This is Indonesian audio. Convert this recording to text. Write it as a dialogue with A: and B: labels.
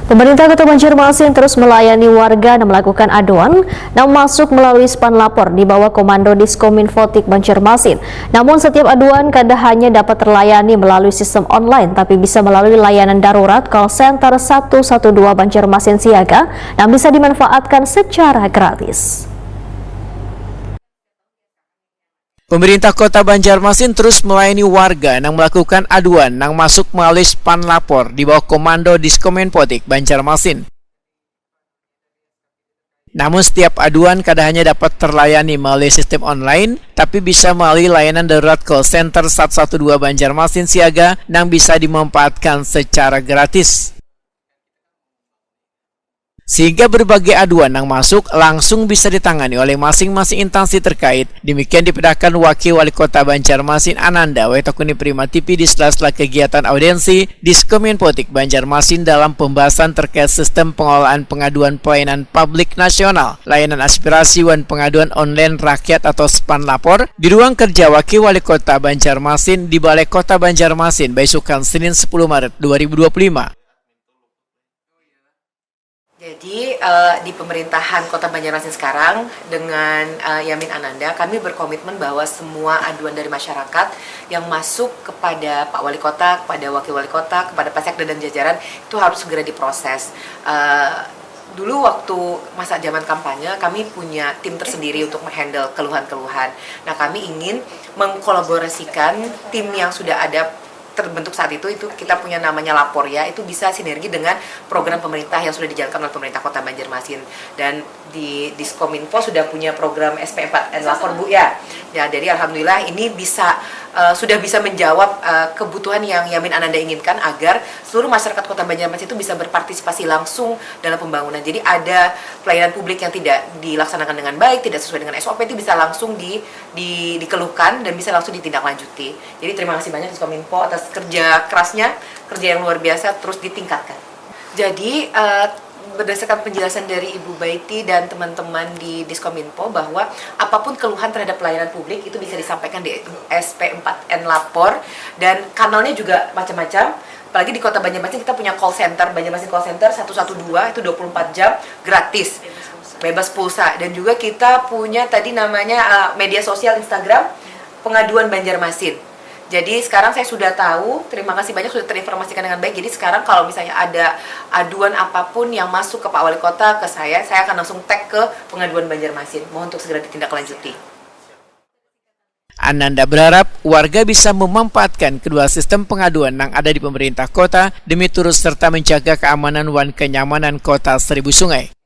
A: Pemerintah Kota Banjarmasin terus melayani warga yang melakukan aduan yang masuk melalui span lapor di bawah komando Diskominfotik Banjarmasin. Namun setiap aduan kadang hanya dapat terlayani melalui sistem online, tapi bisa melalui layanan darurat call center 112 Banjarmasin Siaga yang bisa dimanfaatkan secara gratis.
B: Pemerintah Kota Banjarmasin terus melayani warga yang melakukan aduan yang masuk melalui span lapor di bawah komando Diskominfotik Banjarmasin. Namun setiap aduan kadang hanya dapat terlayani melalui sistem online, tapi bisa melalui layanan darurat call center 112 Banjarmasin Siaga yang bisa dimanfaatkan secara gratis. Sehingga berbagai aduan yang masuk langsung bisa ditangani oleh masing-masing instansi terkait. Demikian dipedahkan Wakil Wali Kota Banjarmasin Ananda Wetokuni Prima TV di sela-sela kegiatan audiensi Diskominfotik Banjarmasin dalam pembahasan terkait sistem pengelolaan pengaduan pelayanan publik nasional, layanan aspirasi dan pengaduan online rakyat atau span lapor di ruang kerja Wakil Wali Kota Banjarmasin di Balai Kota Banjarmasin, Baisukan, Senin 10 Maret 2025.
C: Jadi di pemerintahan Kota Banjarmasin sekarang dengan Yamin Ananda, kami berkomitmen bahwa semua aduan dari masyarakat yang masuk kepada Pak Wali Kota, kepada Wakil Wali Kota, kepada Pak Sekda dan jajaran itu harus segera diproses. Dulu waktu masa zaman kampanye kami punya tim tersendiri untuk menghandle keluhan-keluhan. Nah, kami ingin mengkolaborasikan tim yang sudah ada terbentuk saat itu kita punya namanya Lapor ya, itu bisa sinergi dengan program pemerintah yang sudah dijalankan oleh pemerintah Kota Banjarmasin. Dan di Diskominfo sudah punya program SP4N Lapor Bu ya. Ya, jadi alhamdulillah ini bisa sudah bisa menjawab kebutuhan yang Yamin Ananda inginkan agar seluruh masyarakat Kota Banjarmasin itu bisa berpartisipasi langsung dalam pembangunan. Jadi ada pelayanan publik yang tidak dilaksanakan dengan baik, tidak sesuai dengan SOP, itu bisa langsung dikeluhkan dan bisa langsung ditindaklanjuti. Jadi terima kasih banyak Diskominfo atas kerja kerasnya, kerja yang luar biasa terus ditingkatkan. Jadi berdasarkan penjelasan dari Ibu Baiti dan teman-teman di Diskominfo bahwa apapun keluhan terhadap pelayanan publik itu bisa disampaikan di SP4N Lapor, dan kanalnya juga macam-macam. Apalagi di Kota Banjarmasin kita punya call center, Banjarmasin Call Center 112 itu 24 jam gratis, bebas pulsa. Dan juga kita punya tadi namanya media sosial Instagram pengaduan Banjarmasin. Jadi sekarang saya sudah tahu, terima kasih banyak sudah terinformasikan dengan baik. Jadi sekarang kalau misalnya ada aduan apapun yang masuk ke Pak Wali Kota, ke saya akan langsung tag ke pengaduan Banjarmasin. Mohon untuk segera ditindaklanjuti.
B: Ananda berharap warga bisa memanfaatkan kedua sistem pengaduan yang ada di pemerintah kota demi turut serta menjaga keamanan dan kenyamanan Kota Seribu Sungai.